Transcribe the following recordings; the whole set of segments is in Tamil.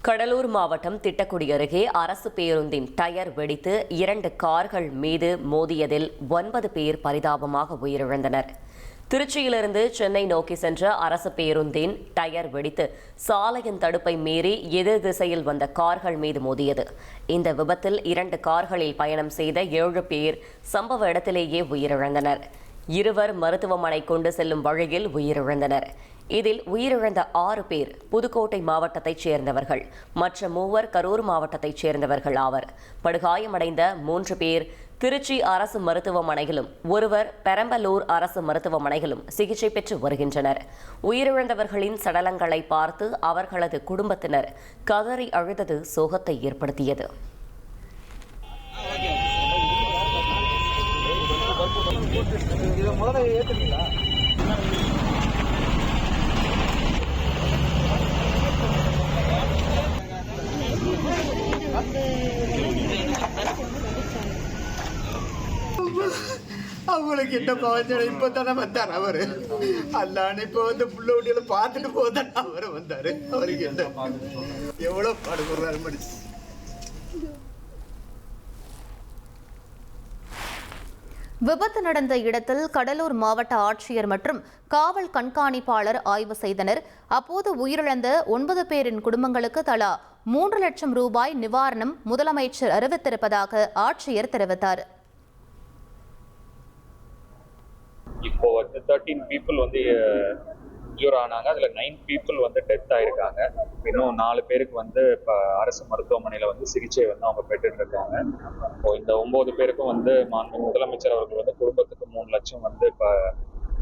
கடலூர் மாவட்டம் திட்டக்குடி அருகே அரசு பேருந்தின் டயர் வெடித்து 2 கார்கள் மீது மோதியதில் 9 பேர் பரிதாபமாக உயிரிழந்தனர். திருச்சியிலிருந்து சென்னை நோக்கி சென்ற அரசு பேருந்தின் டயர் வெடித்து சாலையின் தடுப்பை மீறி எதிர் திசையில் வந்த கார்கள் மீது மோதியது. இந்த விபத்தில் 2 கார்களில் பயணம் செய்த 7 பேர் சம்பவ இடத்திலேயே உயிரிழந்தனர். 2 மருத்துவமனை கொண்டு செல்லும் வழியில் உயிரிழந்தனர். இதில் உயிரிழந்த 6 பேர் புதுக்கோட்டை மாவட்டத்தைச் சேர்ந்தவர்கள், மற்ற 3 கரூர் மாவட்டத்தைச் சேர்ந்தவர்கள் ஆவர். படுகாயமடைந்த 3 பேர் திருச்சி அரசு மருத்துவமனையிலும் 1 பெரம்பலூர் அரசு மருத்துவமனையிலும் சிகிச்சை பெற்று வருகின்றனர். உயிரிழந்தவர்களின் சடலங்களை பார்த்து அவர்களது குடும்பத்தினர் கதறி அழுதது சோகத்தை ஏற்படுத்தியது. அவங்களுக்கு என்ன பவச்சனை இப்பதானே வந்தார் அவரு. அல்லான்னு இப்ப வந்து புள்ள ஊட்டியில பார்த்துட்டு போதான் அவரு வந்தாரு. அவருக்கு என்ன எவ்வளவு பாடுபடுறாரு மனுஷன். விபத்து நடந்த இடத்தில் கடலூர் மாவட்ட ஆட்சியர் மற்றும் காவல் கண்காணிப்பாளர் ஆய்வு செய்தனர். அப்போது உயிரிழந்த 9 பேரின் குடும்பங்களுக்கு தலா 3 லட்சம் ரூபாய் நிவாரணம் முதலமைச்சர் அறிவித்திருப்பதாக ஆட்சியர் தெரிவித்தார். இப்போ 13 பீப்புள் இன்ஜூர் ஆனாங்க. அதில் 9 பீப்புள் டெத் ஆயிருக்காங்க. இன்னும் 4 பேருக்கு இப்போ அரசு மருத்துவமனையில் சிகிச்சை அவங்க பெற்றுட்டு இருக்காங்க. இப்போ இந்த 9 பேருக்கும் மாண்பு முதலமைச்சர் அவர்கள் குடும்பத்துக்கு 3 லட்சம் இப்போ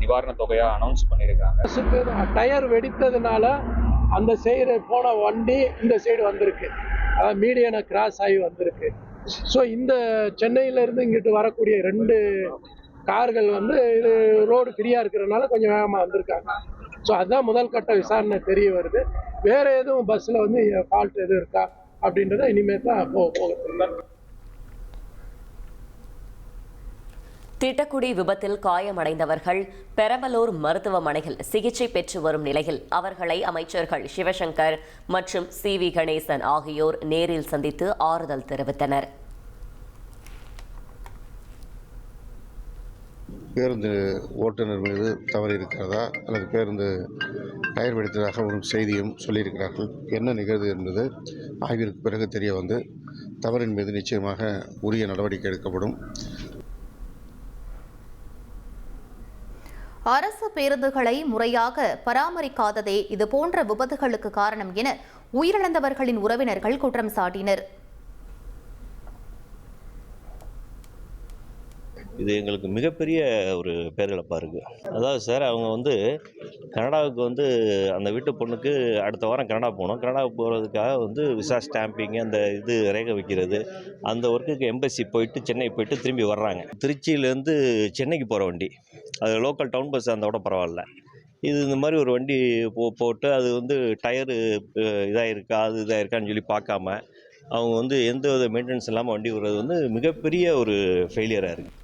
நிவாரண தொகையா அனௌன்ஸ் பண்ணியிருக்காங்க. டயர் வெடித்ததுனால அந்த சைடு போன வண்டி இந்த சைடு வந்திருக்கு, அதாவது மீடியனை கிராஸ் ஆகி வந்திருக்கு. ஸோ இந்த சென்னையிலேருந்து இங்கிட்டு வரக்கூடிய 2 கார்கள் இது ரோடு ஃப்ரீயாக இருக்கிறதுனால கொஞ்சம் வேகமாக வந்திருக்காங்க. ஸோ அதுதான் முதல் கட்ட விசாரணை தெரிய வருது. வேற எதுவும் பஸ்ஸில் ஃபால்ட் எதுவும் இருக்கா அப்படின்றத இனிமேல் தான் போக. திட்டக்குடி விபத்தில் காயமடைந்தவர்கள் பெரம்பலூர் மருத்துவமனையில் சிகிச்சை பெற்று வரும் நிலையில் அவர்களை அமைச்சர்கள் சிவசங்கர் மற்றும் CV கணேசன் ஆகியோர் நேரில் சந்தித்து ஆறுதல் தெரிவித்தனர். பேருந்து ஓட்டுநர் மீது தவறு இருக்கிறதா அல்லது பேருந்து டயர் வெடித்ததாக ஒரு செய்தியும் சொல்லியிருக்கிறார்கள். என்ன நிகழ்வு என்பது ஆய்விற்கு பிறகு தெரிய தவறின் மீது நிச்சயமாக உரிய நடவடிக்கை எடுக்கப்படும். அரசு பேருந்துகளை முறையாக பராமரிக்காததே இதுபோன்ற விபத்துகளுக்கு காரணம் என உயிரிழந்தவர்களின் உறவினர்கள் குற்றம் சாட்டினர். இது எங்களுக்கு மிகப்பெரிய ஒரு பேரிழப்பாக இருக்குது. அதாவது சார், அவங்க கனடாவுக்கு அந்த வீட்டு பொண்ணுக்கு அடுத்த வாரம் கனடா போகணும். கனடாவுக்கு போகிறதுக்காக விசா ஸ்டாம்பிங் அந்த ரேகை வைக்கிறது, அந்த ஒர்க்குக்கு எம்பசி போயிட்டு சென்னை போயிட்டு திரும்பி வர்றாங்க. திருச்சியிலேருந்து சென்னைக்கு போகிற வண்டி, அது லோக்கல் டவுன் பஸ், அந்த விட பரவாயில்ல. இந்த மாதிரி ஒரு வண்டி போட்டு அது டயரு இதாகிருக்கா அது இதாகிருக்கான்னு சொல்லி பார்க்காம அவங்க எந்த வித மெயின்டெனன்ஸ் இல்லாமல் வண்டி விடுறது மிகப்பெரிய ஒரு ஃபெயிலியராக இருக்குது.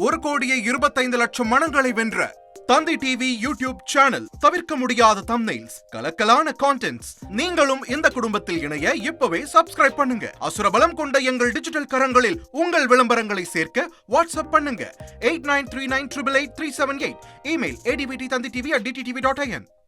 1,25,00,000 மனங்களை வென்ற தந்தி டிவி யூடியூப் சேனல். தவிர்க்க முடியாத தம்ப்நெயில்ஸ், கலக்கலான கான்டென்ட்ஸ். நீங்களும் இந்த குடும்பத்தில் இணைய இப்பவே சப்ஸ்கிரைப் பண்ணுங்க. அசுரபலம் கொண்ட எங்கள் டிஜிட்டல் கரங்களில் உங்கள் விளம்பரங்களை சேர்க்க வாட்ஸ்அப் பண்ணுங்க. 8939888378. Email advtthanditv@dttv.in.